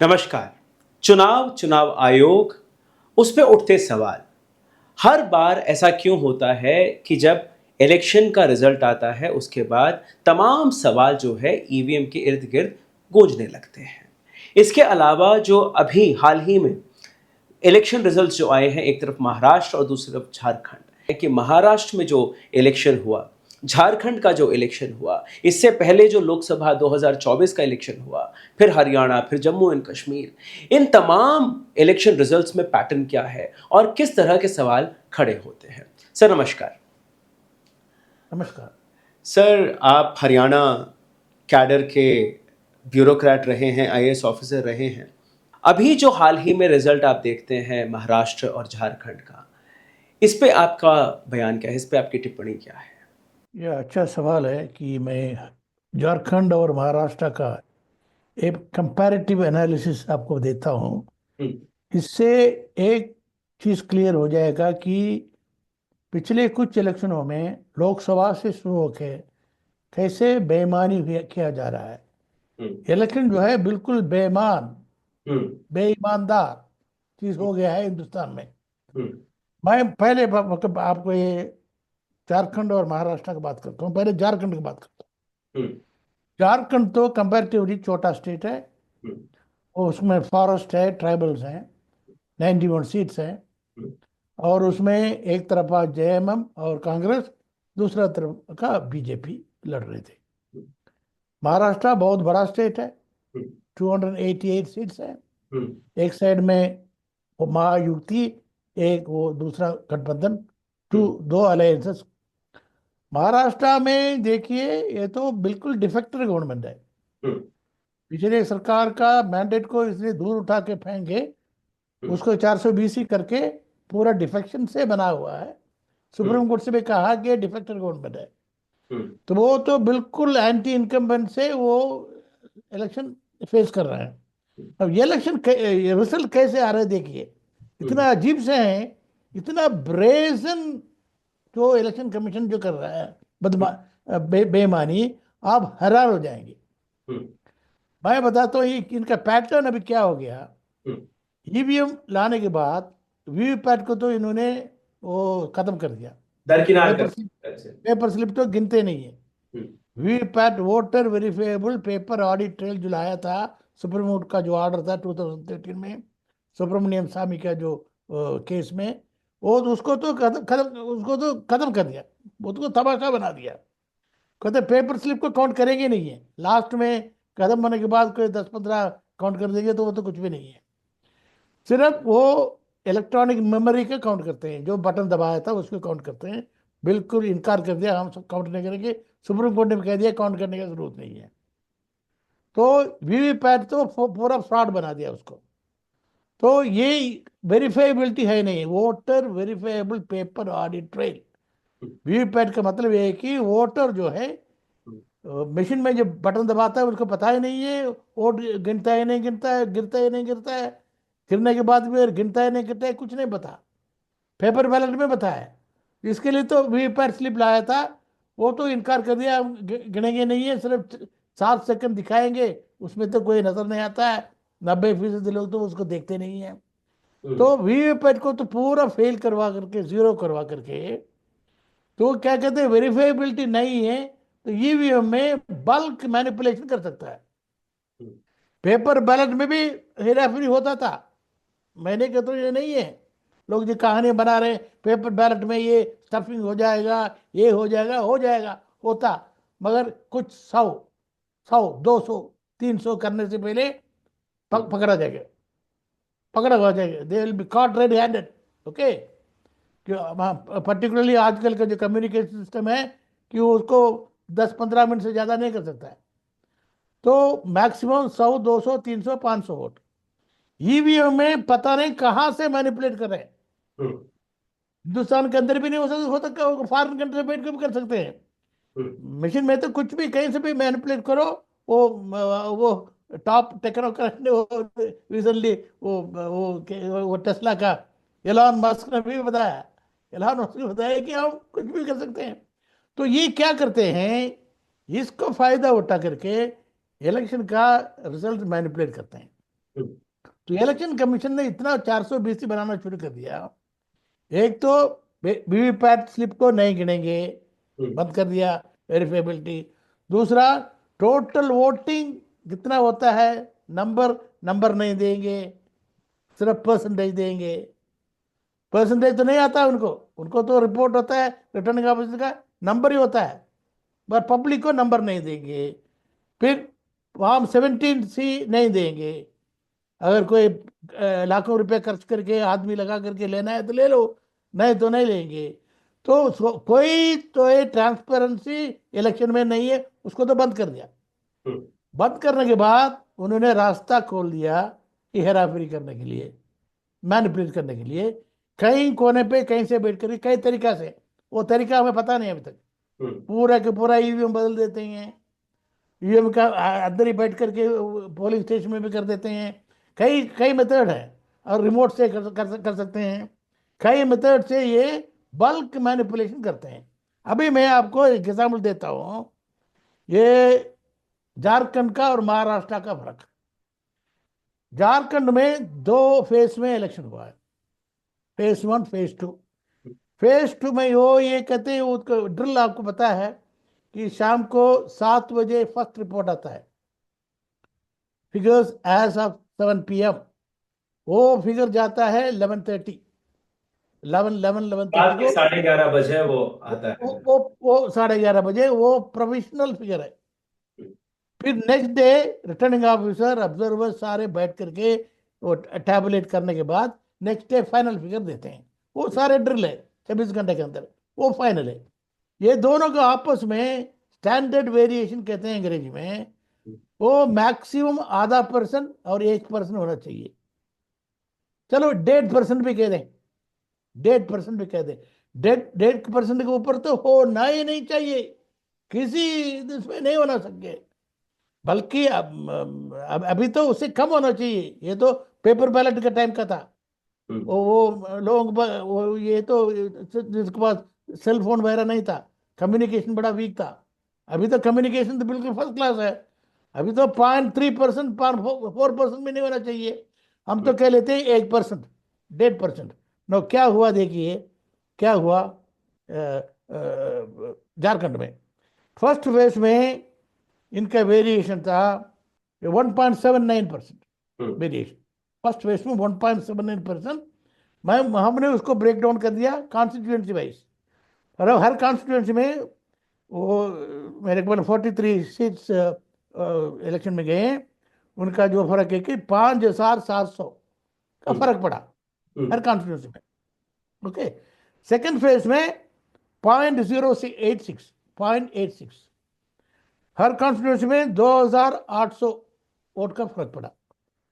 नमस्कार। चुनाव आयोग, उस पे उठते सवाल। हर बार ऐसा क्यों होता है कि जब इलेक्शन का रिजल्ट आता है उसके बाद तमाम सवाल जो है ईवीएम के इर्द गिर्द गूंजने लगते हैं। इसके अलावा जो अभी हाल ही में इलेक्शन रिजल्ट्स जो आए हैं, एक तरफ महाराष्ट्र और दूसरी तरफ झारखंड, है कि महाराष्ट्र में जो इलेक्शन हुआ, झारखंड का जो इलेक्शन हुआ, इससे पहले जो लोकसभा 2024 का इलेक्शन हुआ, फिर हरियाणा, फिर जम्मू एंड कश्मीर, इन तमाम इलेक्शन रिजल्ट्स में पैटर्न क्या है और किस तरह के सवाल खड़े होते हैं। सर नमस्कार। नमस्कार सर, आप हरियाणा कैडर के ब्यूरोक्रेट रहे हैं, आईएएस ऑफिसर रहे हैं। अभी जो हाल ही में रिजल्ट आप देखते हैं महाराष्ट्र और झारखंड का, इस पे आपका बयान क्या है, इस पे आपकी टिप्पणी क्या है? यह अच्छा सवाल है कि मैं झारखंड और महाराष्ट्र का एक कंपैरेटिव एनालिसिस आपको देता हूँ। हम्म। इससे एक चीज़ क्लियर हो जाएगा कि पिछले कुछ इलेक्शनों में लोकसभा से शुरू होकर कैसे बेईमानी किया जा रहा है। हम्म। इलेक्शन जो है बिल्कुल बेईमान, हम्म। बेईमानदार चीज़ हो गया है हिंदुस्तान में। हम्म। मैं पहले मतलब आपको ये झारखंड और महाराष्ट्र की बात करता हूँ। पहले झारखंड की बात करता हूँ। हम्म। झारखंड तो कंपैरेटिवली छोटा स्टेट है हम्म। और उसमें फॉरेस्ट है, ट्राइबल्स हैं, 91 सीट्स हैं। हम्म। और उसमें एक तरफा जेएमएम और कांग्रेस, दूसरा तरफ का बीजेपी लड़ रहे थे। महाराष्ट्र बहुत बड़ा स्टेट है, 288 सीट्स हैं। हम्म। एक साइड में वो महायुति, एक वो दूसरा गठबंधन, दो अलायंसेस। महाराष्ट्र में देखिए, ये तो बिल्कुल डिफेक्टर गवर्नमेंट है। हम्म। पिछले सरकार का मैंडेट को इसने दूर उठा के फेंके, उसको 420 ही करके पूरा डिफेक्शन से बना हुआ है। सुप्रीम कोर्ट से भी कहा कि डिफेक्टर गवर्नमेंट है। तो वो तो बिल्कुल एंटी इनकम्बेंट से वो इलेक्शन फेस कर रहे हैं। अब ये इलेक्शन रिजल्ट कैसे आ रहे हैं देखिए, इतना अजीब से है, इतना ब्रेजन जो इलेक्शन कमीशन जो कर रहा है, बेईमानी, आप हैरान हो जाएंगे। मैं बताता हूँ ये इनका पैटर्न अभी क्या हो गया। ईवीएम लाने के बाद वीवीपैट को तो इन्होंने वो खत्म कर दिया। दरकिनार कर। पेपर स्लिप, पेपर स्लिप तो गिनते नहीं है। VVPAT voter verifiable paper audit trail जो लाया था, सुप्रीम कोर्ट का जो ऑर्डर था 2013 में, सुब्रमण्यम स्वामी का जो केस में, वो तो उसको तो खत्म कर दिया। वो तो तमाशा बना दिया। कहते पेपर स्लिप को काउंट करेंगे नहीं है, लास्ट में खत्म होने के बाद कोई 10-15 काउंट कर देंगे, तो वो तो कुछ भी नहीं है। सिर्फ वो इलेक्ट्रॉनिक मेमोरी का काउंट करते हैं, जो बटन दबाया था उसको काउंट करते हैं। बिल्कुल इनकार कर दिया, हम सब काउंट नहीं करेंगे। सुप्रीम कोर्ट ने भी कह दिया काउंट करने की जरूरत नहीं है। तो वीवीपैट तो पूरा फ्रॉड बना दिया उसको। तो ये वेरीफाइबिलिटी है नहीं, voter verifiable paper audit trail. VVPAT का मतलब ये है कि वोटर जो है मशीन में जब बटन दबाता है उसको पता ही नहीं है वोट गिनता है नहीं गिनता है, गिरता है नहीं गिरता है, गिरने के बाद भी गिनता है नहीं गिनता है, कुछ नहीं पता। पेपर बैलेट में पता है। इसके लिए तो वीवीपैट स्लिप लाया था, वो तो इनकार कर दिया, हम गिनेंगे नहीं है, सिर्फ 7 सेकंड दिखाएंगे, उसमें तो कोई नजर नहीं आता है। 90% लोग तो उसको देखते नहीं है। तो वीवीपैट को तो पूरा फेल करवा करके, जीरो करवा करके, तो क्या कहते हैं वेरीफाइबिलिटी नहीं है, तो ईवीएम में बल्क मैनिपुलेशन कर सकता है। पेपर बैलेट में भी हेरा फेरी होता था। मैंने कहता हूँ ये नहीं है, लोग जो कहानी बना रहे हैं पेपर बैलेट में ये स्टफिंग हो जाएगा, ये हो जाएगा, हो जाएगा, होता। मगर कुछ 100, 200, 300 करने से पहले पकड़ा जाएगा, पकड़ा हो जाएगा। They will be caught red handed. Okay. Particularly आजकल का जो कम्युनिकेशन सिस्टम है कि वो उसको 10-15 मिनट से ज़्यादा नहीं कर सकता है। तो मैक्सिमम 100, 200, 300, 500 वोट ईवीएम में पता नहीं कहाँ से मैनिपुलेट कर रहे हैं। हिंदुस्तान के अंदर भी नहीं हो सकता, फॉरेन कंट्री में बैठ के भी कर सकते हैं। मशीन में तो कुछ भी कहीं से भी मैनिपुलेट करो। वो टॉप टेक्नोक्रेट ने वो रिसेंटली वो टेस्ला का एलॉन मस्क ने भी बताया, एलॉन मस्क ने बताया कि हम कुछ भी कर सकते हैं। तो ये क्या करते हैं, इसको फायदा उठा करके इलेक्शन का रिजल्ट मैनिपुलेट करते हैं। तो इलेक्शन कमीशन ने इतना 420 बनाना शुरू कर दिया। एक तो वीवीपैट स्लिप को नहीं गिनेंगे, बंद कर दिया वेरिफेबिलिटी। दूसरा, टोटल वोटिंग कितना होता है, नंबर नंबर नहीं देंगे, सिर्फ परसेंटेज देंगे। परसेंटेज तो नहीं आता उनको, उनको तो रिपोर्ट होता है रिटर्निंग ऑफिसर का, नंबर ही होता है, पर पब्लिक को नंबर नहीं देंगे। फिर फॉर्म 17C नहीं देंगे। अगर कोई लाखों रुपए खर्च करके आदमी लगा करके लेना है तो ले लो, नहीं तो नहीं लेंगे। तो कोई तो ये ट्रांसपेरेंसी इलेक्शन में नहीं है, उसको तो बंद कर दिया। बंद करने के बाद उन्होंने रास्ता खोल दिया कि हेराफेरी करने के लिए, मैनिपुलेट करने के लिए, कहीं कोने पे कहीं से बैठ कर कई तरीका से, वो तरीका हमें पता नहीं अभी तक। पूरा के पूरा ईवीएम बदल देते हैं, ईवीएम का अंदर ही बैठ करके पोलिंग स्टेशन में भी कर देते हैं। कई कई मेथड है, और रिमोट से कर सकते हैं। कई मेथड से ये बल्क मैनिपुलेशन करते हैं। अभी मैं आपको एक एग्जाम्पल देता हूँ, ये झारखंड का और महाराष्ट्र का फर्क। झारखंड में 2 फेज में इलेक्शन हुआ है, फेज 1 फेज 2। फेज 2 में वो ये कहते हैं, उसको ड्रिल आपको पता है कि शाम को 7 बजे फर्स्ट रिपोर्ट आता है, फिगर्स एज ऑफ 7 PM। वो फिगर जाता है 11:30, 11:30 रात के को। 11:30 बजे वो आता है। वो 11:30 बजे वो प्रोविजनल फिगर है। फिर next day returning officer observer सारे बैठ करके वो टैबुलेट करने के बाद नेक्स्ट डे फाइनल फिगर देते हैं। वो सारे ड्रिल है 24 घंटे के अंदर, वो फाइनल है। ये दोनों का आपस में स्टैंडर्ड वेरिएशन कहते हैं अंग्रेजी में, वो मैक्सिमम ½ % और 1% होना चाहिए। चलो 1.5% भी कह दें, 1.5% भी कह दें, 1.5% के ऊपर तो होना ही नहीं चाहिए, किसी इसमें नहीं होना सके। बल्कि अब अभी तो उससे कम होना चाहिए। ये तो पेपर बैलेट का टाइम का था। वो लोग वो ये तो जिसके पास सेल फोन वगैरह नहीं था, कम्युनिकेशन बड़ा वीक था। अभी तो कम्युनिकेशन तो बिल्कुल फर्स्ट क्लास है। अभी तो 0.3%, 4% भी नहीं होना चाहिए। हम तो कह लेते हैं 1%, 1.5%। नो, क्या हुआ देखिए, क्या हुआ झारखंड में। फर्स्ट फेज में इनका वेरिएशन था 1.79% वेरिएशन। फर्स्ट फेज में 1.79%। मैं हमने उसको ब्रेक डाउन कर दिया कॉन्स्टिट्यूएंसी वाइज। और अब हर कॉन्स्टिट्यूएंसी में वो मेरे ख्याल 43 सीट्स इलेक्शन में गए हैं। उनका जो फर्क है कि 5,700 का फर्क पड़ा हर कॉन्स्टिट्यूएंसी में। ओके, सेकेंड फेज में 0.086 हर कॉन्स्टिट्यूंसी में 2,800 वोट का फर्क पड़ा।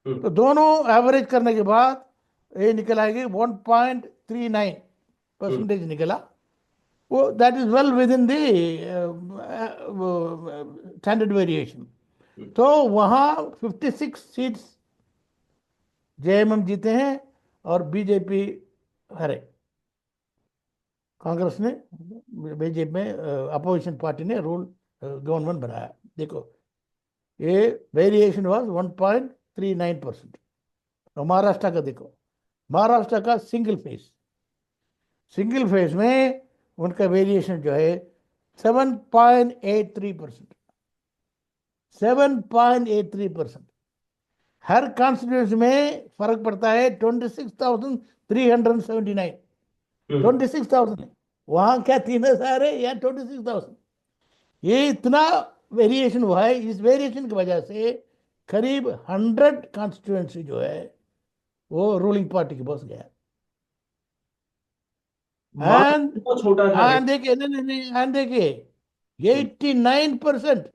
तो दोनों एवरेज करने के बाद ये निकल आएगी 1.39% निकला। वो that is well with in the standard variation. तो वहाँ 56 सीट्स जेएमएम जीते हैं और बीजेपी हारे। कांग्रेस ने, बीजेपी में अपोजिशन पार्टी ने रूल गवर्नमेंट बनाया। देखो, ये वेरिएशन वाज 1.39%। और महाराष्ट्र का देखो, महाराष्ट्र का सिंगल फेज में उनका वेरिएशन जो है 7.83%। 7.83%। हर कॉन्स्टिट्यूंसी में फर्क पड़ता है 26,379। 26,000 है, वहां क्या 3,000 है या 26,000। ये इतना वेरिएशन हुआ है। इस वेरिएशन की वजह से करीब 100 कॉन्स्टिट्यूएंसी जो है वो रूलिंग पार्टी के पास गया। एंड तो छोटा था एंड देखिए, नहीं नहीं, एंड देखिए 89%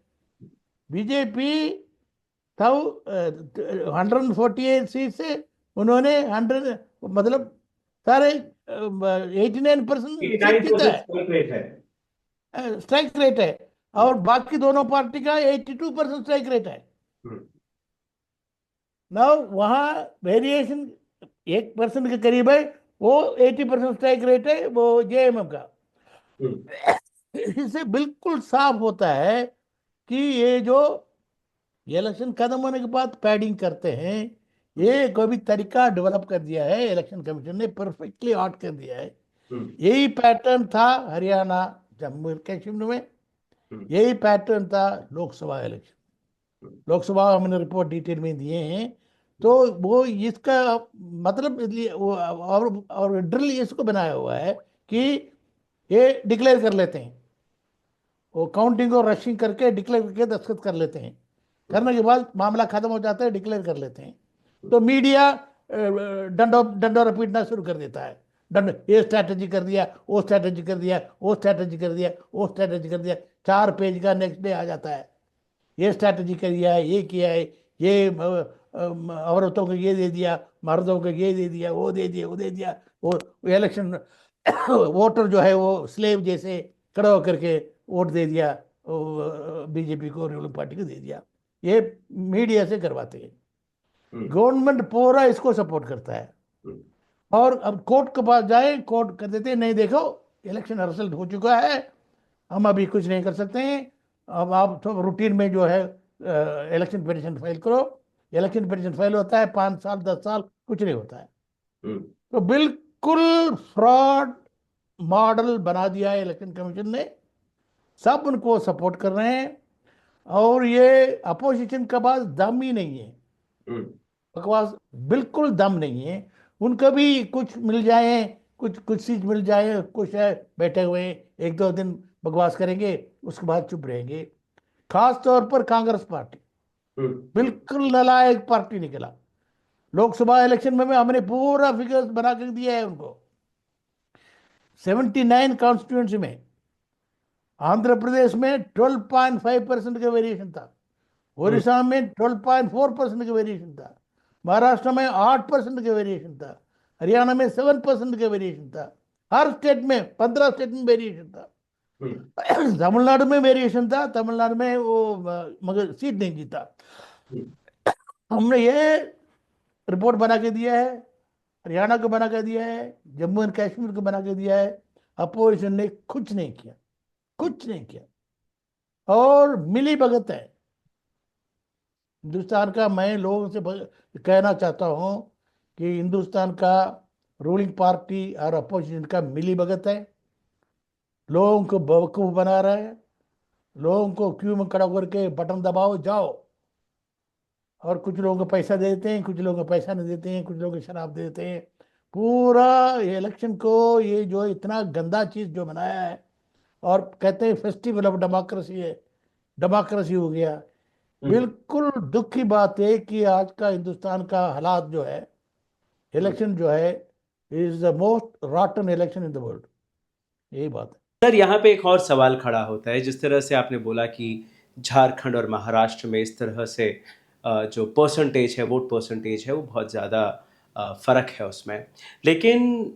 बीजेपी था। 148 सीट से उन्होंने 100, मतलब सारे 89% सीट जीता 89% है, स्ट्राइक रेट है। स्ट्राइक रेट है। और बाकी दोनों पार्टी का 82% स्ट्राइक रेट है। ना वहाँ वेरिएशन 1% के करीब है, वो 80% स्ट्राइक रेट है वो जेएमएम का। इससे बिल्कुल साफ होता है कि ये जो इलेक्शन खत्म होने के बाद पैडिंग करते हैं, ये कोई भी तरीका डेवलप कर दिया है इलेक्शन कमीशन ने, परफेक्टली आउट कर दिया है। यही पैटर्न था हरियाणा जम्मू एंड कश्मीर में, यही पैटर्न था लोकसभा इलेक्शन। लोकसभा हमने रिपोर्ट डिटेल में दिए हैं। तो वो इसका मतलब और ड्रिल इसको बनाया हुआ है कि ये डिक्लेयर कर लेते हैं, वो काउंटिंग और रशिंग करके डिक्लेयर करके दस्तखत कर लेते हैं, करने के बाद मामला खत्म हो जाता है, डिक्लेयर कर लेते हैं। तो मीडिया डंडोरा पीटना शुरू कर देता है, दंड, ये स्ट्रैटेजी कर दिया, वो स्ट्रैटेजी कर दिया, वो स्ट्रैटेजी कर दिया, वो स्ट्रैटेजी कर दिया, 4 पेज का नेक्स्ट डे आ जाता है। ये स्ट्रैटेजी किया है, ये किया है, ये औरतों को ये दे दिया, मर्दों को ये दे दिया, वो दे दिया, वो दे दिया, वो इलेक्शन वोटर जो है वो स्लेव जैसे खड़ा होकर के वोट दे दिया, बीजेपी को, रूलिंग पार्टी को दे दिया। ये मीडिया से करवाते हैं। गवर्नमेंट पूरा इसको सपोर्ट करता है। और अब कोर्ट के पास जाए, कोर्ट कर देते हैं, नहीं देखो इलेक्शन रिजल्ट हो चुका है, हम अभी कुछ नहीं कर सकते हैं, अब आप तो रूटीन में जो है इलेक्शन पिटीशन फाइल करो। इलेक्शन पिटीशन फाइल होता है 5 साल 10 साल, कुछ नहीं होता है। तो बिल्कुल फ्रॉड मॉडल बना दिया है इलेक्शन कमीशन ने, सब उनको सपोर्ट कर रहे हैं। और ये अपोजिशन के पास दम ही नहीं है, बकवास, बिल्कुल दम नहीं है। उनको भी कुछ मिल जाए, कुछ कुछ चीज मिल जाए, कुछ है बैठे हुए 1-2 दिन बकवास करेंगे, उसके बाद चुप रहेंगे। खास तौर पर कांग्रेस पार्टी बिल्कुल नालायक पार्टी निकला। लोकसभा इलेक्शन में हमने पूरा फिगर्स बना कर दिया है उनको। 79 कॉन्स्टिट्यूंसी में आंध्र प्रदेश में 12.5% का वेरिएशन था, उड़ीसा में 12.4% का वेरिएशन था, महाराष्ट्र में 8% का वेरिएशन था, हरियाणा में 7% का वेरिएशन था, हर स्टेट में 15 स्टेट में वेरिएशन था। तमिलनाडु में वेरिएशन था, तमिलनाडु में वो मगर सीट नहीं जीता। हमने ये रिपोर्ट बना के दिया है, हरियाणा को बना के दिया है, जम्मू एंड कश्मीर को बना के दिया है। अपोजिशन ने कुछ नहीं किया, कुछ नहीं किया, और मिली भगत है हिंदुस्तान का। मैं लोगों से कहना चाहता हूं कि हिंदुस्तान का रूलिंग पार्टी और अपोजिशन का मिली भगत है, लोगों को बेवकूफ बना रहा है, लोगों को क्यू में खड़ा करके बटन दबाओ जाओ, और कुछ लोगों को पैसा दे देते हैं, कुछ लोगों को पैसा नहीं देते हैं, कुछ लोगों को शराब दे देते हैं। पूरा ये इलेक्शन को ये जो इतना गंदा चीज जो बनाया है, और कहते हैं फेस्टिवल ऑफ डेमोक्रेसी है, डेमोक्रेसी हो गया। बिल्कुल दुख की बात है कि आज का हिंदुस्तान का हालात जो है, इलेक्शन जो है, is the most रॉटन election in the world, यही बात है। सर यहाँ पे एक और सवाल खड़ा होता है, जिस तरह से आपने बोला कि झारखंड और महाराष्ट्र में इस तरह से जो परसेंटेज है, वोट परसेंटेज है, वो बहुत ज़्यादा फ़र्क है उसमें। लेकिन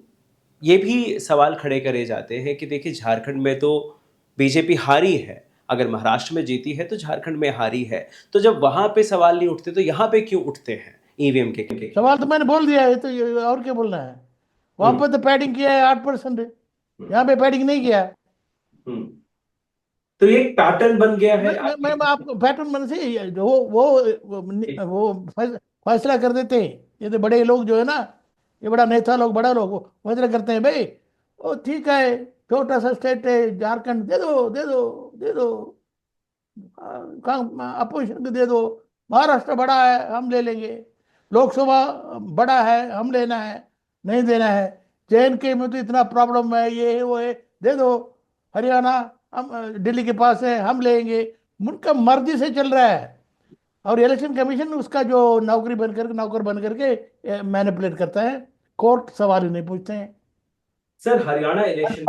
ये भी सवाल खड़े करे जाते हैं कि देखिए झारखंड में तो बीजेपी हारी है, अगर महाराष्ट्र में जीती है तो झारखंड में हारी है, तो जब वहाँ पे सवाल नहीं उठते तो यहाँ पे क्यों उठते हैं ईवीएम के? सवाल तो मैंने बोल दिया है, तो और क्या बोलना है। वहां पर तो पैडिंग किया है 8%, यहाँ पे पैडिंग नहीं किया। तो ये एक पैटर्न बन गया है मैं आपको पैटर्न मन से वो फैसला कर देते हैं। ये तो बड़े लोग जो है ना, ये बड़ा नेता लोग, बड़ा लोग, वो फैसला करते हैं, भाई वो ठीक है, छोटा सा स्टेट है झारखंड, दे दो दे दो दे दो, अपोजिशन को दे दो। महाराष्ट्र बड़ा है, हम ले लेंगे। लोकसभा बड़ा है, हम लेना है, नहीं देना है। JNK में तो इतना प्रॉब्लम है, ये है वो है, दे दो। हरियाणा हम दिल्ली के पास है, हम लेंगे। उनका मर्जी से चल रहा है, और इलेक्शन कमीशन उसका जो नौकर बन करके मैनिपुलेट करता है। कोर्ट सवाल ही नहीं पूछते हैं। सर हरियाणा इलेक्शन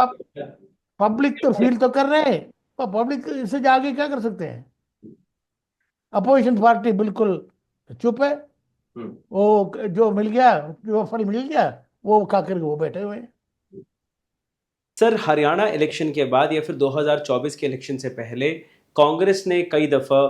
पब्लिक तो फील तो कर रहे हैं, पर पब्लिक इससे आगे क्या कर सकते हैं। अपोजिशन पार्टी बिल्कुल चुप है, वो जो मिल गया, जो फल मिल गया वो खा करके वो बैठे हुए हैं। सर हरियाणा इलेक्शन के बाद या फिर 2024 के इलेक्शन से पहले कांग्रेस ने कई दफ़ा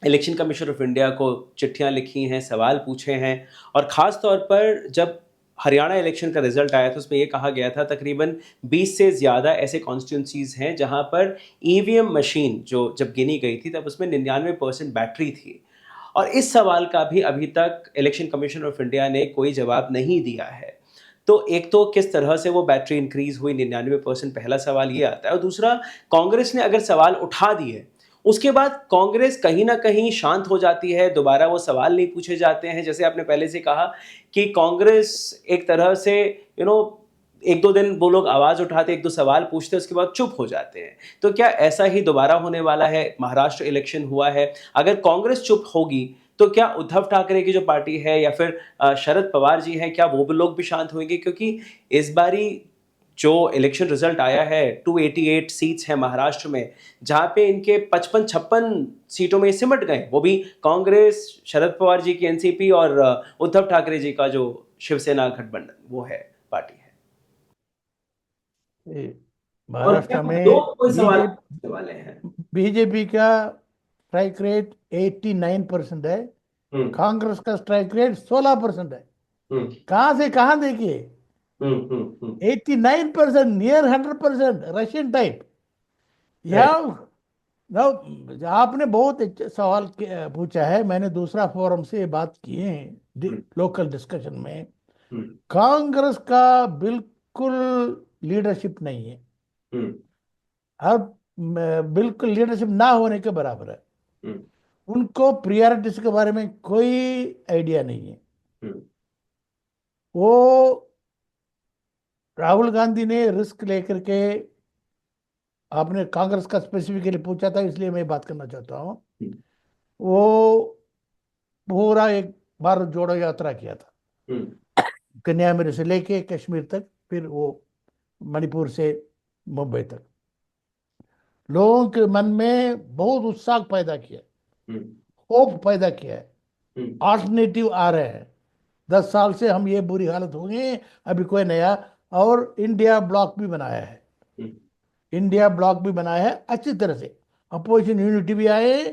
इलेक्शन कमीशन ऑफ इंडिया को चिट्ठियां लिखी हैं, सवाल पूछे हैं, और ख़ास तौर पर जब हरियाणा इलेक्शन का रिजल्ट आया था उसमें ये कहा गया था तकरीबन 20 से ज़्यादा ऐसे कॉन्स्टिट्यूंसीज़ हैं जहां पर ईवीएम मशीन जो जब गिनी गई थी तब उसमें 99% बैटरी थी, और इस सवाल का भी अभी तक इलेक्शन कमीशन ऑफ इंडिया ने कोई जवाब नहीं दिया है। तो एक तो किस तरह से वो बैटरी इंक्रीज हुई 99%, पहला सवाल ये आता है। और दूसरा, कांग्रेस ने अगर सवाल उठा दिए, उसके बाद कांग्रेस कहीं ना कहीं शांत हो जाती है, दोबारा वो सवाल नहीं पूछे जाते हैं। जैसे आपने पहले से कहा कि कांग्रेस एक तरह से एक दो दिन वो लोग आवाज उठाते, एक दो सवाल पूछते, उसके बाद चुप हो जाते हैं। तो क्या ऐसा ही दोबारा होने वाला है? महाराष्ट्र इलेक्शन हुआ है, अगर कांग्रेस चुप होगी तो क्या उद्धव ठाकरे की जो पार्टी है या फिर शरद पवार जी हैं, क्या वो भी लोग भी शांत होंगे? क्योंकि इस बारी जो इलेक्शन रिजल्ट आया है, 288 सीट्स हैं महाराष्ट्र में, जहां पे इनके 55-56 सीटों में सिमट गए, वो भी कांग्रेस, शरद पवार जी की एनसीपी और उद्धव ठाकरे जी का जो शिवसेना गठबंधन वो है, पार्टी है। और क्या महाराष्ट्र में लोग कोई सवाल बीजेपी पूछने वाले हैं? बीजेपी का स्ट्राइक रेट 89% है, हम्म। कांग्रेस का स्ट्राइक रेट 16% है। हम्म। कहां से कहां देखिए, हम्म। 89%, नियर 100%, रशियन टाइप। राइट। यहाँ आपने बहुत अच्छा सवाल पूछा है। मैंने दूसरा फोरम से ये बात की है हम्म। लोकल डिस्कशन में। हम्म। कांग्रेस का बिल्कुल लीडरशिप नहीं है, हम्म। अब बिल्कुल लीडरशिप ना होने के बराबर है। हम्म। उनको प्रियोरिटीज के बारे में कोई आइडिया नहीं है। हम्म। वो राहुल गांधी ने रिस्क लेकर के, आपने कांग्रेस का स्पेसिफिकली पूछा था इसलिए मैं बात करना चाहता हूँ। वो पूरा एक भारत जोड़ो यात्रा किया था, हम्म। कन्याकुमारी से लेके कश्मीर तक, फिर वो मणिपुर से मुंबई तक। लोगों के मन में बहुत उत्साह पैदा किया, हम्म। होप पैदा किया है। हम्म। ऑल्टरनेटिव आ रहे हैं, 10 साल से हम ये बुरी हालत हो गई है, अभी कोई नया। और इंडिया ब्लॉक भी बनाया है, हम्म। इंडिया ब्लॉक भी बनाया है अच्छी तरह से। अपोजिशन यूनिटी भी आए,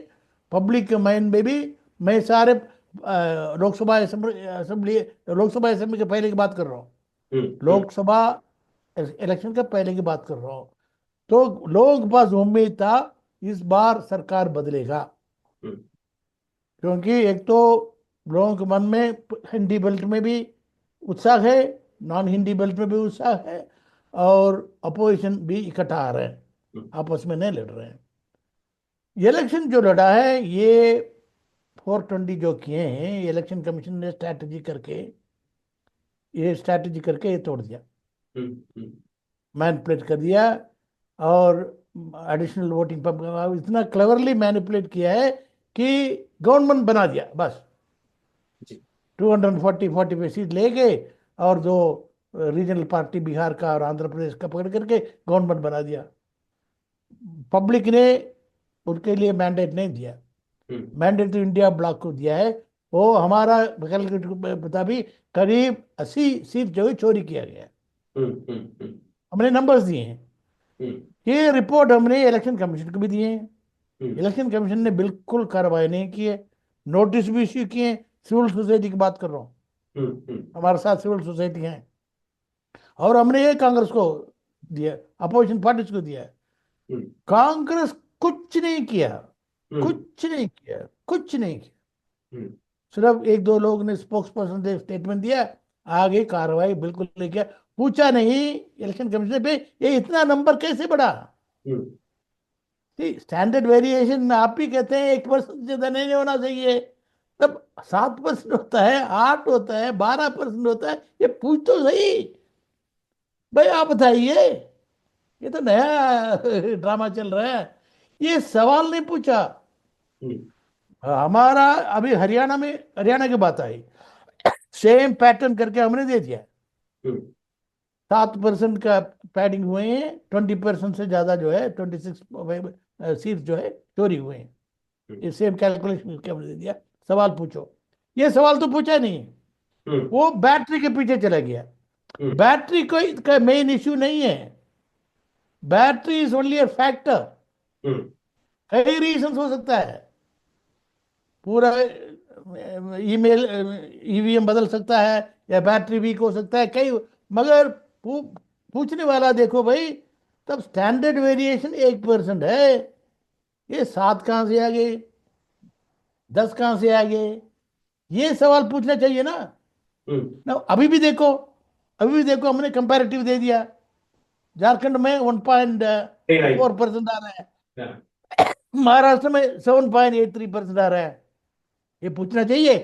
पब्लिक के माइंड में भी। मैं सारे लोकसभा असेंबली लोकसभा असेंबली के पहले की बात कर रहा हूँ, हम्म। लोकसभा इलेक्शन के पहले की बात कर रहा हूँ। तो लोगों के पास उम्मीद था इस बार सरकार बदलेगा, हम्म। क्योंकि एक तो लोगों के मन में हिंदी बेल्ट में भी उत्साह है, नॉन हिंदी बेल्ट में भी उत्साह है, और अपोजिशन भी इकट्ठा आ रहे हैं, हम्म। आपस में नहीं लड़ रहे हैं। ये इलेक्शन जो लड़ा है ये 420 जो किए हैं, ये इलेक्शन कमीशन ने स्ट्रैटेजी करके ये तोड़ दिया, हम्म। मैनिपुलेट कर दिया। और एडिशनल वोटिंग पर इतना क्लेवरली मैनिपुलेट किया है कि गवर्नमेंट बना दिया बस। जी। 240 पे सीट ले गए, और जो रीजनल पार्टी बिहार का और आंध्र प्रदेश का पकड़ करके गवर्नमेंट बना दिया। पब्लिक ने उनके लिए मैंडेट नहीं दिया, हम्म। मैंडेट तो इंडिया ब्लॉक को दिया है। वो हमारा कैलकुलेट के मुताबिक करीब 80 सीट जो है चोरी किया गया है। हम्म। हम्म। हमने नंबर्स दिए हैं, हम्म। ये रिपोर्ट हमने इलेक्शन कमीशन को भी दिए हैं। हम्म। इलेक्शन कमीशन ने बिल्कुल कार्रवाई नहीं की है, नोटिस भी इश्यू किए हैं। सिविल सोसाइटी की बात कर रहा हूँ, हम्म। हमारे साथ सिविल सोसाइटी हैं, और हमने ये कांग्रेस को दिया, अपोजिशन पार्टीज को दिया है। हम्म। कांग्रेस कुछ नहीं किया, हम्म। कुछ नहीं किया, कुछ नहीं किया। हम्म। सिर्फ एक दो लोग ने स्पोक्स पर्सन से स्टेटमेंट दिया, आगे कार्रवाई बिल्कुल नहीं किया। पूछा नहीं इलेक्शन कमीशन पे ये इतना नंबर कैसे बढ़ा। हम्म। स्टैंडर्ड वेरिएशन आप ही कहते हैं 1% ज्यादा नहीं होना चाहिए, तब 7% होता है, 8 होता है, 12% होता है। ये पूछ तो सही, भाई आप बताइए, ये तो नया ड्रामा चल रहा है। ये सवाल नहीं पूछा। हम्म। हमारा अभी हरियाणा की बात आई, सेम पैटर्न करके हमने दे दिया। हम्म। 7% का पैडिंग हुए हैं, 20% से ज्यादा जो है 26 सीट जो है चोरी हुए हैं। हम्म। ये सेम कैलकुलेशन करके हमने दे दिया। सवाल पूछो, ये सवाल तो पूछा नहीं। हम्म। वो बैटरी के पीछे चला गया। हम्म। बैटरी कोई का मेन इश्यू नहीं है, battery is only a factor. Hmm. कई रीजन हो सकता है, पूरा ईमेल ईवीएम बदल सकता है, या बैटरी वीक हो सकता है कई। मगर पूछने वाला देखो भाई, तब स्टैंडर्ड वेरिएशन 1% है, ये 7 कहाँ से आ गए। 10 कहाँ से आ गए? ये सवाल पूछना चाहिए ना। ना अभी भी देखो हमने कंपैरेटिव दे दिया। झारखंड में 1.4% आ रहा है, महाराष्ट्र में 7.83% आ रहा है। ये पूछना चाहिए?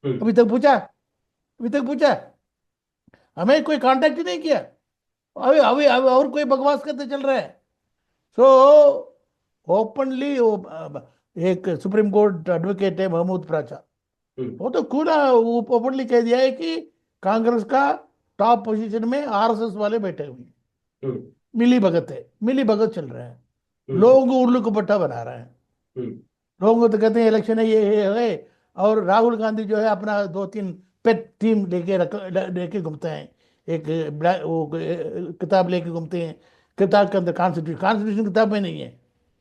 अभी तक पूछा? अभी तक पूछा? हमें कोई कांटेक्ट ही नहीं किया। अभी अभी अभी और कोई बकवास करते चल रहा है। सो ओपनली एक सुप्रीम कोर्ट एडवोकेट है महमूद प्राचा, वो तो खुला ओपनली कह दिया है कि कांग्रेस का टॉप पोजीशन में आरएसएस वाले बैठे हुए हैं। मिली भगत है, मिली भगत चल रहा है, लोगों को उल्लू को पट्टा बना रहा है। लोगों को तो कहते हैं इलेक्शन है, ये है। और राहुल गांधी जो है अपना 2-3 पेट टीम लेके घूमते हैं। एक वो किताब लेके घूमते हैं। किताब के अंदर कॉन्स्टिट्यूशन, कॉन्स्टिट्यूशन किताब में नहीं है।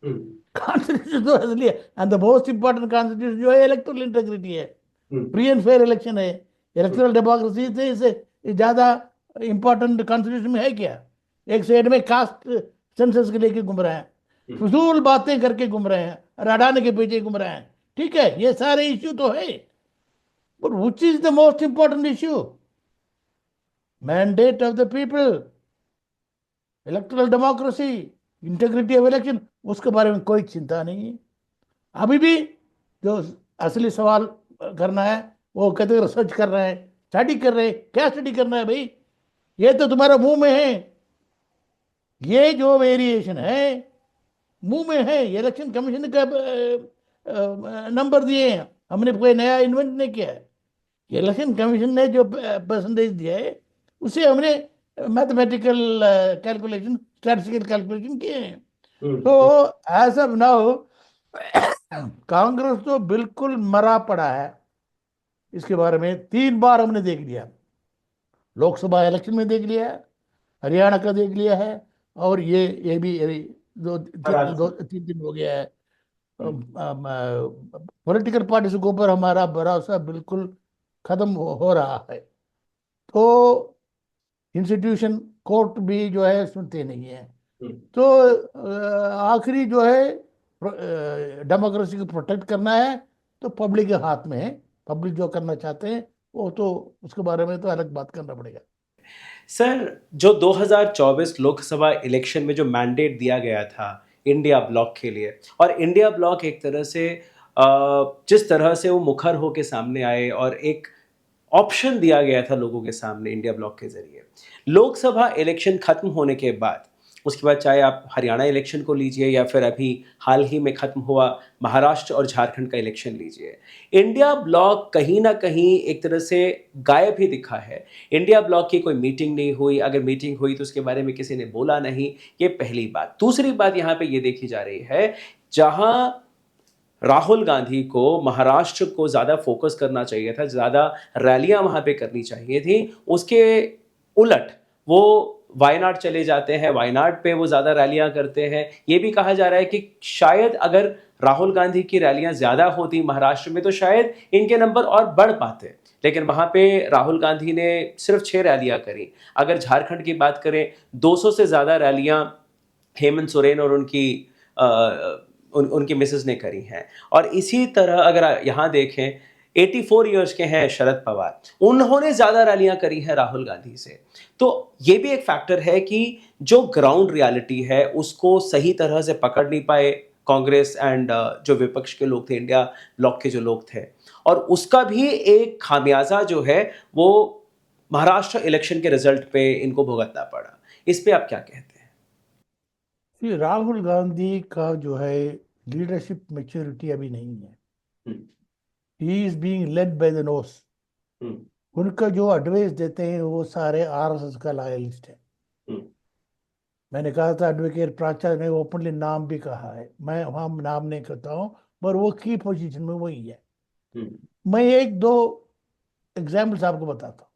कॉन्स्टिट्यूशन तो असली है, and the most important constitution जो है इलेक्टोरल इंटेग्रिटी है, फ्री एंड फेयर इलेक्शन है। इलेक्टोरल डेमोक्रेसी से इसे ज्यादा इंपॉर्टेंट कॉन्स्टिट्यूशन में है क्या? एक साइड में कास्ट सेंसस के लेके घूम रहे हैं, फजूल बातें करके घूम रहे हैं, और अडानी के पीछे घूम रहे हैं। ठीक है, ये सारे इश्यू तो है, but which is the most important issue? Mandate of the people, electoral democracy, integrity of election, उसके बारे में कोई चिंता नहीं है। अभी भी जो असली सवाल करना है, वो कहते हैं रिसर्च कर रहे हैं, स्टडी कर रहे हैं। क्या स्टडी करना है भाई? ये तो तुम्हारे मुंह में है। ये जो वेरिएशन है मुंह में है। ये इलेक्शन कमीशन का नंबर दिए हैं, हमने कोई नया इन्वेंट नहीं किया है। ये इलेक्शन कमीशन ने जो परसेंटेज दिया है उसे हमने मैथमेटिकल कैलकुलेशन, स्टैटिस्टिकल कैलकुलेशन किए हैं। तो एज ऑफ नाउ कांग्रेस तो बिल्कुल मरा पड़ा है। इसके बारे में 3 बार हमने देख लिया, लोकसभा इलेक्शन में देख लिया है, हरियाणा का देख लिया है, और ये भी अभी 2-3 दिन हो गया है। पॉलिटिकल पार्टीज के ऊपर हमारा भरोसा बिल्कुल खत्म हो रहा है। तो इंस्टीट्यूशन, कोर्ट भी जो है सुनते नहीं है। तो आखिरी जो है डेमोक्रेसी को प्रोटेक्ट करना है, तो पब्लिक के हाथ में है। पब्लिक जो करना चाहते हैं वो तो उसके बारे में तो अलग बात करना पड़ेगा। सर, जो 2024 लोकसभा इलेक्शन में जो मैंडेट दिया गया था इंडिया ब्लॉक के लिए, और इंडिया ब्लॉक एक तरह से जिस तरह से वो मुखर होके सामने आए और एक ऑप्शन दिया गया था लोगों के सामने इंडिया ब्लॉक के जरिए, लोकसभा इलेक्शन खत्म होने के बाद, उसके बाद चाहे आप हरियाणा इलेक्शन को लीजिए या फिर अभी हाल ही में खत्म हुआ महाराष्ट्र और झारखंड का इलेक्शन लीजिए, इंडिया ब्लॉक कहीं ना कहीं एक तरह से गायब ही दिखा है। इंडिया ब्लॉक की कोई मीटिंग नहीं हुई, अगर मीटिंग हुई तो उसके बारे में किसी ने बोला नहीं। ये पहली बात। दूसरी बात यहाँ पे ये देखी जा रही है, जहां राहुल गांधी को महाराष्ट्र को ज़्यादा फोकस करना चाहिए था, ज़्यादा रैलियां वहां पे करनी चाहिए थी, उसके उलट वो वायनाड चले जाते हैं, वायनाड पे वो ज़्यादा रैलियां करते हैं। ये भी कहा जा रहा है कि शायद अगर राहुल गांधी की रैलियां ज़्यादा होती महाराष्ट्र में तो शायद इनके नंबर और बढ़ पाते, लेकिन वहां पे राहुल गांधी ने सिर्फ 6 रैलियां करी। अगर झारखंड की बात करें, 200 से ज़्यादा रैलियां हेमंत सोरेन और उनकी मिसेस ने करी हैं। और इसी तरह अगर यहाँ देखें, 84 ईयर्स के हैं शरद पवार, उन्होंने ज्यादा रैलियां करी हैं राहुल गांधी से। तो ये भी एक फैक्टर है कि जो ग्राउंड रियलिटी है उसको सही तरह से पकड़ नहीं पाए कांग्रेस एंड जो विपक्ष के लोग थे, इंडिया ब्लॉक के जो लोग थे, और उसका भी एक खामियाजा जो है वो महाराष्ट्र इलेक्शन के रिजल्ट पे इनको भुगतना पड़ा। इस पे आप क्या कहते हैं? कि राहुल गांधी का जो है लीडरशिप मेच्योरिटी अभी नहीं है। Hmm, he is being led by the nose. Hmm, उनका जो एडवाइस देते हैं वो सारे आरएसएस का लॉयलिस्ट है। हम्म, मैंने कहा था, एडवोकेट प्राचा ने ओपनली नाम भी कहा है, मैं वहाँ नाम नहीं करता हूँ, पर वो की पोजीशन में वही है। हम्म, मैं 1-2 एग्जाम्पल्स आपको बताता हूँ।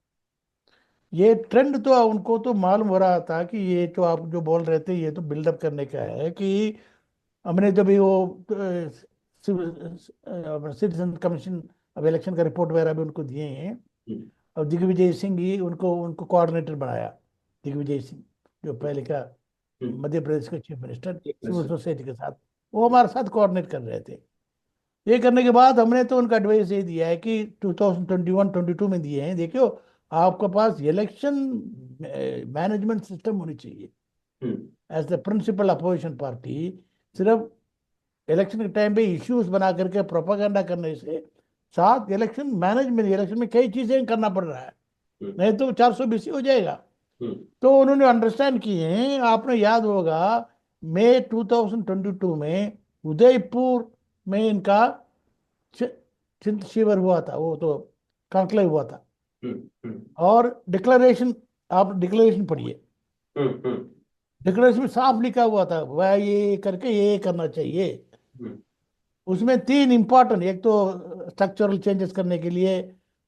ये ट्रेंड तो उनको तो मालूम हो रहा था कि ये तो आप जो बोल रहे थे ये तो बिल्डअप करने का है, कि हमने जब भी वो सिटीजन कमीशन अब इलेक्शन का रिपोर्ट वगैरह भी उनको दिए हैं। हम्म, और दिग्विजय सिंह ही उनको उनको कोऑर्डिनेटर बनाया। दिग्विजय सिंह जो पहले का हम्म, मध्य प्रदेश का चीफ मिनिस्टर, एक सिविल मिनट। सोसाइटी के साथ वो हमारे साथ कोऑर्डिनेट कर रहे थे। ये करने के बाद हमने तो उनका एडवाइस ये दिया है कि 2021-22 में दिए हैं, देखियो आपके पास इलेक्शन मैनेजमेंट सिस्टम होनी चाहिए as the principal opposition party. सिर्फ इलेक्शन के टाइम पे इश्यूज बना करके प्रोपागेंडा करने से साथ इलेक्शन मैनेजमेंट, इलेक्शन में कई चीजें करना पड़ रहा है, नहीं तो 420 हो जाएगा। तो उन्होंने अंडरस्टैंड किए हैं। आपने याद होगा मई 2022 में उदयपुर में इनका चिंत शिविर हुआ था, वो तो कॉन्क्लेव हुआ था। और डिक्लेरेशन, आप डिक्लेरेशन पढ़िए, डिक्लेरेशन में साफ लिखा हुआ था वह ये करके ये करना चाहिए। उसमें तीन इंपॉर्टेंट, एक तो स्ट्रक्चरल चेंजेस करने के लिए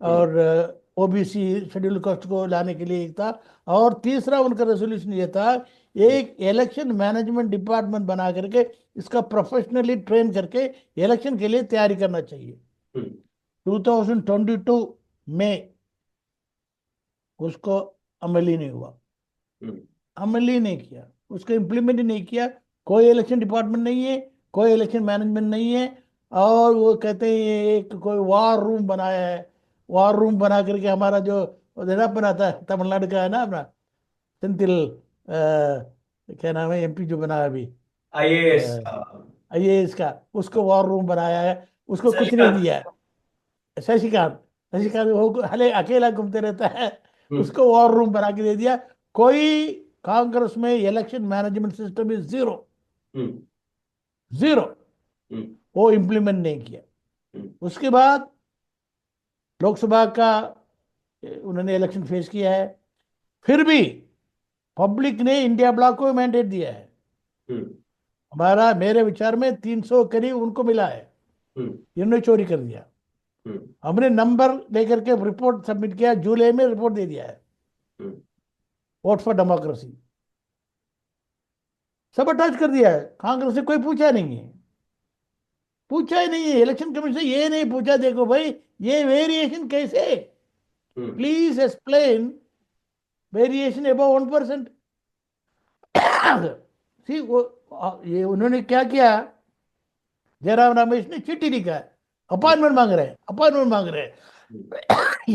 और ओबीसी शेड्यूल कास्ट को लाने के लिए एक था, और तीसरा उनका रेजोल्यूशन ये था एक इलेक्शन मैनेजमेंट डिपार्टमेंट बना करके इसका प्रोफेशनली ट्रेन करके इलेक्शन के लिए तैयारी करना चाहिए। 2022 में उसको अमल ही नहीं हुआ, अमल ही नहीं किया, उसको इम्प्लीमेंट ही नहीं किया। कोई इलेक्शन डिपार्टमेंट नहीं है, कोई इलेक्शन मैनेजमेंट नहीं है। और वो कहते हैं ये एक कोई वार रूम बनाया है, वार रूम बना करके हमारा जो देना बनाता है तमिलनाडु का है ना अपना सेंथिल, क्या नाम है एमपी जो बना है अभी, आईएएस आईएएस का, उसको वार रूम बनाया है, उसको कुछ नहीं दिया है। शशिकांत, शशिकांत वो हले अकेला घूमते रहता है, उसको वॉर रूम बना के दे दिया। कोई कांग्रेस में election management system is zero, zero, वो इम्प्लीमेंट नहीं किया। उसके बाद लोकसभा का उन्होंने इलेक्शन फेस किया है, फिर भी पब्लिक ने इंडिया ब्लॉक को मैंडेट दिया है। हमारा, मेरे विचार में 300 करीब उनको मिला है, इन्होंने चोरी कर दिया। हमने नंबर लेकर के रिपोर्ट सबमिट किया, जुलाई में रिपोर्ट दे दिया है, वोट फॉर डेमोक्रेसी सब अटैच कर दिया है। कांग्रेस से कोई पूछा नहीं है, पूछा ही नहीं है। इलेक्शन कमीशन से ये नहीं पूछा देखो भाई ये वेरिएशन कैसे, प्लीज एक्सप्लेन वेरिएशन अबव 1%। सी वो ये उन्होंने क्या किया, जयराम रमेश ने चिट्ठी लिखा है, अपॉइंटमेंट मांग रहे हैं, अपॉइंटमेंट मांग रहे हैं।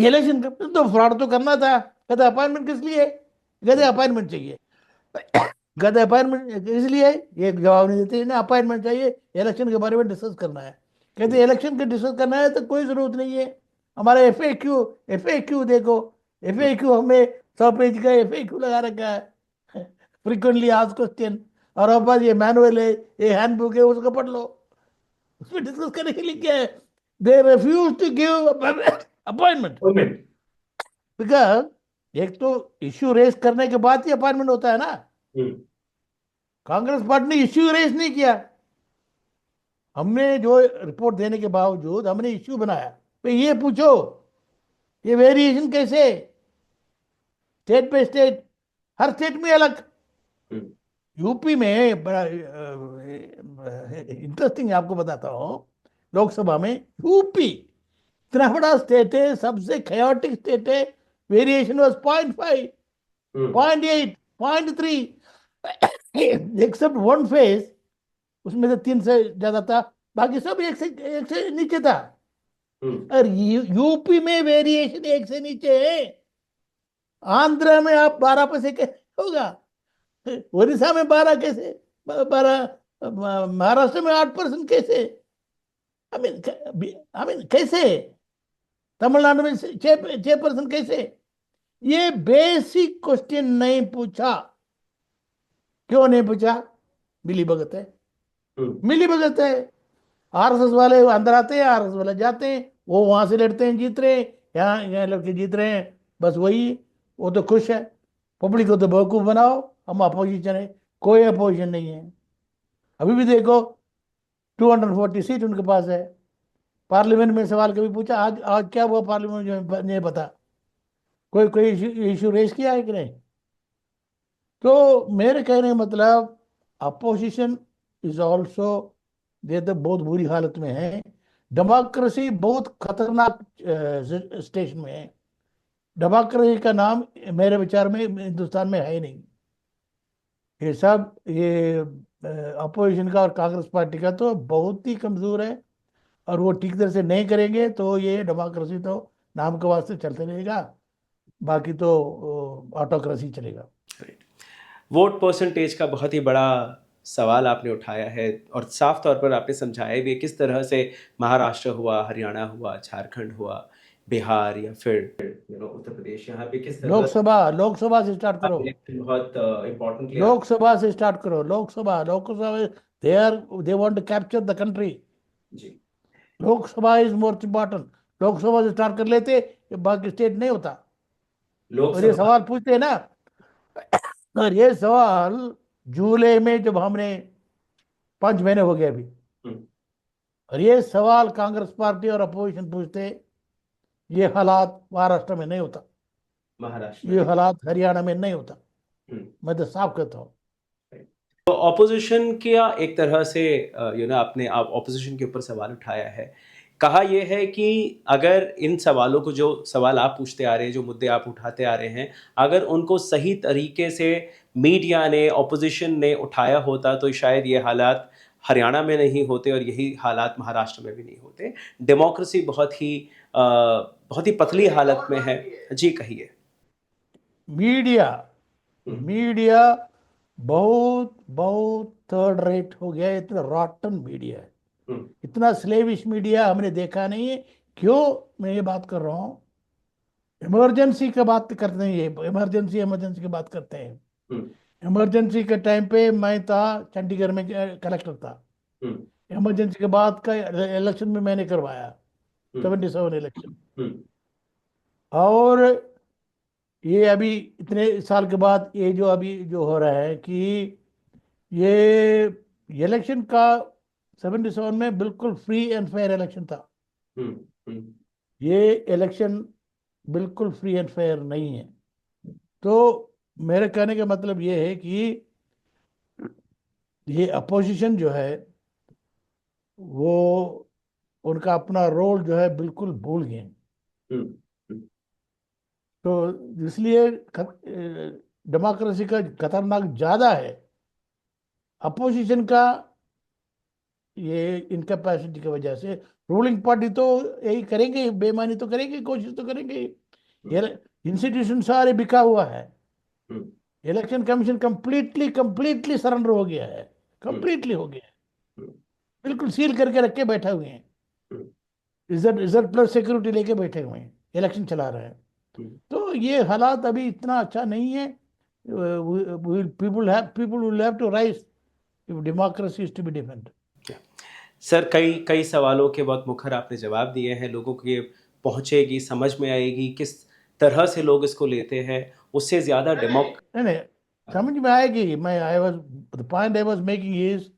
इलेक्शन तो फ्रॉड तो करना था, कहते अपॉइंटमेंट किस लिए, कहते अपॉइंटमेंट चाहिए। कहते अपॉइंटमेंट इसलिए, ये जवाब नहीं देते, इन्हें अपॉइंटमेंट चाहिए, इलेक्शन के बारे में डिस्कस करना है। कहते इलेक्शन के डिस्कस करना है तो कोई जरूरत नहीं है, हमारा एफ ए क्यू देखो, एफ ए क्यू हमें 100 पेज का एफ ए क्यू लगा रखा है, फ्रिक्वेंटली आस्क्ड क्वेश्चन। और अब बस ये मैनुअल है, ये हैंडबुक है, उसको पढ़ लो, उसमें डिस्कस करने के लिए क्या है। They refuse to give appointment because एक तो इश्यू रेस करने के बाद ही अपॉइंटमेंट होता है ना। कांग्रेस पार्टी ने इश्यू रेस नहीं किया, हमने जो रिपोर्ट देने के बावजूद हमने इश्यू बनाया, तो ये पूछो ये वेरिएशन कैसे, state by state, her state में अलग। यूपी में बड़ा इंटरेस्टिंग आपको बताता हूँ, लोकसभा में यूपी इतना बड़ा स्टेट है, सबसे खयोटिक स्टेट है, variation was 0.5, 0.8, 0.3, except one phase, उसमें से 3 से ज्यादा था, बाकी सब एक से नीचे था। और यूपी में वेरिएशन 1 से नीचे है। आंध्र में आप 12% कैसे होगा, उड़ीसा में 12 कैसे, 12, महाराष्ट्र में 8% कैसे, आई मीन कैसे, तमिलनाडु में 6% कैसे। ये बेसिक क्वेश्चन नहीं पूछा, क्यों नहीं पूछा, मिली भगत है, मिली भगत है। आरएसएस वाले अंदर आते हैं, आरएसएस वाले जाते हैं, वो वहां से लड़ते हैं, जीत रहे हैं, यहाँ लड़के जीत रहे हैं, बस वही, वो तो खुश है। पब्लिक को तो बेवकूफ बनाओ, हम अपोजिशन है, कोई अपोजिशन नहीं है। अभी भी देखो 240 सीट उनके पास है। पार्लियामेंट में सवाल कभी पूछा, आज आज क्या हुआ पार्लियामेंट में, नहीं पता, कोई इशू रेस किया है कि नहीं। तो मेरे कहने का मतलब अपोजिशन इज ऑल्सो, ये तो बहुत बुरी हालत में है। डेमोक्रेसी बहुत खतरनाक स्टेशन में है। डेमोक्रेसी का नाम मेरे विचार में हिंदुस्तान में है ही नहीं। ये सब ये अपोजिशन का और कांग्रेस पार्टी का तो बहुत ही कमजोर है। और वो ठीक तरह से नहीं करेंगे तो ये डेमोक्रेसी तो नाम के वास्ते चलते रहेगा, बाकी तो ऑटोक्रेसी चलेगा। वोट परसेंटेज का बहुत ही बड़ा सवाल आपने उठाया है और साफ तौर पर आपने समझाया भी है किस तरह से महाराष्ट्र हुआ, हरियाणा हुआ, झारखंड हुआ, बिहार या फिर उत्तर प्रदेश, यहाँ पे किस तरह लोकसभा से स्टार्ट करो। इलेक्शन बहुत इम्पोर्टेंटली लोकसभा से स्टार्ट करो। Lok Sabha they want to capture the country. जी। Lok Sabha is most important. Lok Sabha से स्टार्ट कर लेते, ये बाकी स्टेट नहीं होता। और ये लोकसभा। सवाल पूछते हैं ना, और ये सवाल जुलाई में जब हमने 5 महीने हो गए अभी, हम्म, और ये सवाल कांग्रेस पार्टी और अपोजिशन पूछते, ये हालात महाराष्ट्र में नहीं होता, महाराष्ट्र ये में। हालात हरियाणा में नहीं होता। हम्म। मैं तो साफ कहता हूँ। तो ऑपोजिशन का एक तरह से आपने आप ऑपोजिशन के ऊपर सवाल उठाया है, कहा यह है कि अगर इन सवालों को, जो सवाल आप पूछते आ रहे हैं, जो मुद्दे आप उठाते आ रहे हैं, अगर उनको सही तरीके से मीडिया ने, ऑपोजिशन ने उठाया होता तो शायद ये हालात हरियाणा में नहीं होते और यही हालात महाराष्ट्र में भी नहीं होते। डेमोक्रेसी बहुत ही पतली हालत में है। जी कहिए। मीडिया हम्म, मीडिया बहुत बहुत थर्ड रेट हो गया है। इतना रॉटन मीडिया है, हम्म, इतना स्लेविश मीडिया हमने देखा नहीं है। क्यों मैं ये बात कर रहा हूँ? इमरजेंसी का बात करते हैं, ये इमरजेंसी की बात करते हैं। हम्म, इमरजेंसी के टाइम पे मैं था चंडीगढ़ में, कलेक्टर था। हम्म, इमरजेंसी के बाद का इलेक्शन में मैंने करवाया, हम्म, 77 इलेक्शन। हम्म, और ये अभी इतने साल के बाद ये जो अभी जो हो रहा है कि ये इलेक्शन का 77 में बिल्कुल फ्री एंड फेयर इलेक्शन था। हम्म, हम्म, ये इलेक्शन बिल्कुल फ्री एंड फेयर नहीं है। तो मेरे कहने का मतलब ये है कि ये अपोजिशन जो है वो उनका अपना रोल जो है बिल्कुल भूल गए। हम्म, तो इसलिए डेमोक्रेसी का खतरनाक ज्यादा है अपोजिशन का, ये इनकैपेसिटी की वजह से। रूलिंग पार्टी तो यही करेंगे, बेईमानी तो करेंगे, कोशिश तो करेंगे। ये इंस्टीट्यूशन सारे बिका हुआ है। Hmm, election commission completely completely surrender हो गया है, हम्म, कंप्लीटली हो गया है। हम्म, बिल्कुल सील करके रख के बैठे हुए हैं, हम्म, रिजर्व रिजर्व प्लस सिक्योरिटी लेके बैठे हुए हैं, इलेक्शन चला रहे हैं। हम्म। तो ये हालात अभी इतना अच्छा नहीं है। People will have to rise if democracy is to be defend. Sir, कई कई सवालों के बहुत मुखर आपने जवाब दिए हैं। लोगों को ये पहुंचेगी, समझ में आएगी किस तरह से लोग इसको लेते हैं। उससे ज़्यादा नहीं नहीं, समझ में आएगी। मैं I was the point I was making is,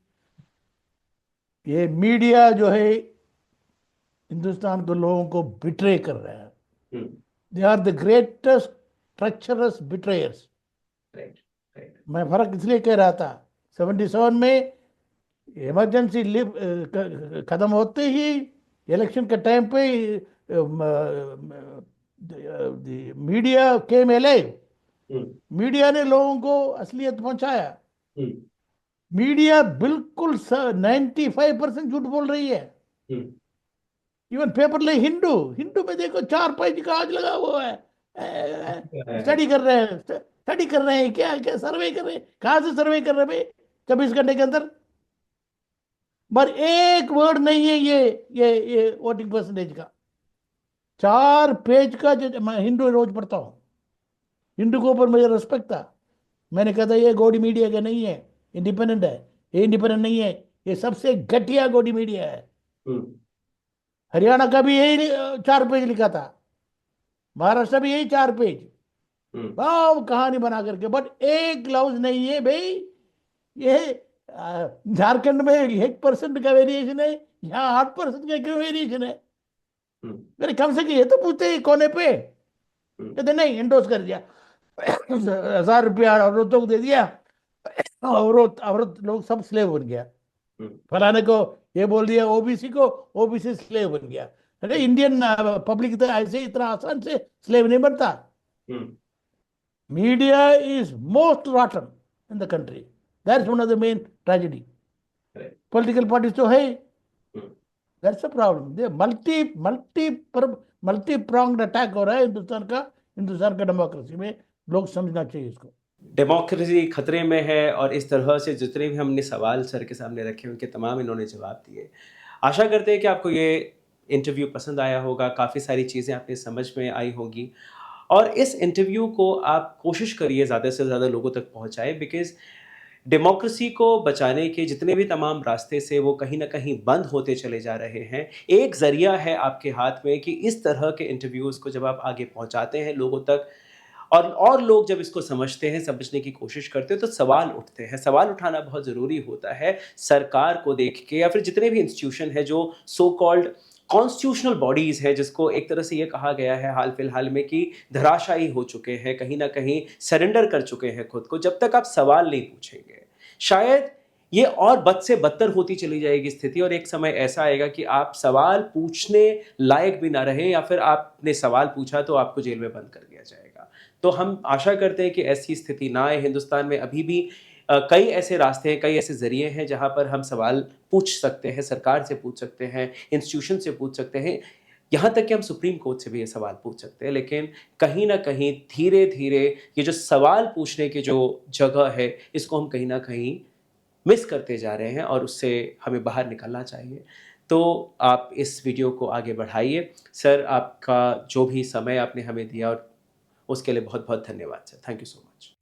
ये मीडिया जो है हिंदुस्तान के लोगों को बिट्रे कर रहा है। Hmm, they are the greatest treacherous betrayers. Right, right, मैं फर्क इसलिए कह रहा था, 77 में इमरजेंसी खत्म होते ही इलेक्शन के टाइम पे मीडिया केम एलाइव। हम्म, मीडिया ने लोगों को असलियत पहुंचाया। हम्म, मीडिया बिल्कुल 95% झूठ बोल रही है। हम्म, इवन पेपर ले हिंदू, हिंदू में देखो 4 पेज का आज लगा हुआ है। है, स्टडी कर रहे हैं, स्टडी कर रहे हैं, क्या क्या सर्वे कर रहे हैं। कहाँ से सर्वे कर रहे हैं भाई 24 घंटे के अंदर? पर एक वर्ड नहीं है ये वोटिंग परसेंटेज का। 4 पेज का जो मैं हिंदू रोज पढ़ता हूँ, हिंदू के ऊपर मुझे रिस्पेक्ट था। मैंने कहा था ये गौड़ी मीडिया का नहीं है, इंडिपेंडेंट है। ये इंडिपेंडेंट नहीं है, ये सबसे घटिया गौड़ी मीडिया है। हम्म, हरियाणा का भी यही 4 पेज लिखा था, महाराष्ट्र भी यही 4 पेज, हम्म, बहुत कहानी बना करके। बट एक लफ्ज नहीं है भाई। ये झारखंड में 1% का वेरिएशन है, यहाँ 8% का क्यों वेरिएशन है? हम्म, मेरे कम से कम ये तो पूछते ही कोने पे। हम्म, कहते नहीं, इंडोर्स कर दिया, 1000 रुपया औरतों को दे दिया, औरत लोग सब स्लेव बन गया। हम्म, फलाने को ये बोल दिया ओबीसी को, ओबीसी स्लेव बन गया। अरे इंडियन पब्लिक तो ऐसे इतना आसान से स्लेव नहीं बनता। Hmm, media is most rotten in the country, that's one of the main tragedy. Right, political parties तो है, hmm, that's a problem. They multi pronged attack हो रहा है हिंदुस्तान का डेमोक्रेसी में। लोग समझना चाहिए इसको। डेमोक्रेसी खतरे में है और इस तरह से जितने भी हमने सवाल सर के सामने रखे उनके तमाम इन्होंने जवाब दिए। आशा करते हैं कि आपको ये इंटरव्यू पसंद आया होगा, काफ़ी सारी चीज़ें आपने समझ में आई होंगी और इस इंटरव्यू को आप कोशिश करिए ज़्यादा से ज़्यादा लोगों तक पहुँचाएँ बिकॉज़ डेमोक्रेसी को बचाने के जितने भी तमाम रास्ते से वो कहीं न कहीं बंद होते चले जा रहे हैं। एक ज़रिया है आपके हाथ में कि इस तरह के इंटरव्यूज़ को जब आप आगे पहुँचाते हैं लोगों तक और लोग जब इसको समझते हैं, समझने की कोशिश करते हैं तो सवाल उठते हैं। सवाल उठाना बहुत ज़रूरी होता है सरकार को देख के या फिर जितने भी इंस्टीट्यूशन हैं जो सो कॉल्ड कॉन्स्टिट्यूशनल बॉडीज़ हैं जिसको एक तरह से ये कहा गया है हाल-फिलहाल में कि धराशायी हो चुके हैं, कहीं न कहीं सरेंडर कर चुके हैं खुद को। जब तक आप सवाल नहीं पूछेंगे, शायद ये और बद से बदतर होती चली जाएगी स्थिति और एक समय ऐसा आएगा कि आप सवाल पूछने लायक भी ना रहें या फिर आपने सवाल पूछा तो आपको जेल में बंद कर दिया जाएगा। तो हम आशा करते हैं कि ऐसी स्थिति ना आए हिंदुस्तान में अभी भी कई ऐसे रास्ते हैं, कई ऐसे ज़रिए हैं जहाँ पर हम सवाल पूछ सकते हैं, सरकार से पूछ सकते हैं, इंस्टीट्यूशन से पूछ सकते हैं, यहाँ तक कि हम सुप्रीम कोर्ट से भी ये सवाल पूछ सकते हैं। लेकिन कहीं न कहीं धीरे-धीरे ये जो सवाल पूछने की जो जगह है, इसको हम कहीं न कहीं मिस करते जा रहे हैं और उससे हमें बाहर निकलना चाहिए। तो आप इस वीडियो को आगे बढ़ाइए। सर आपका जो भी समय आपने हमें दिया और उसके लिए बहुत-बहुत धन्यवाद sir. Thank you so much.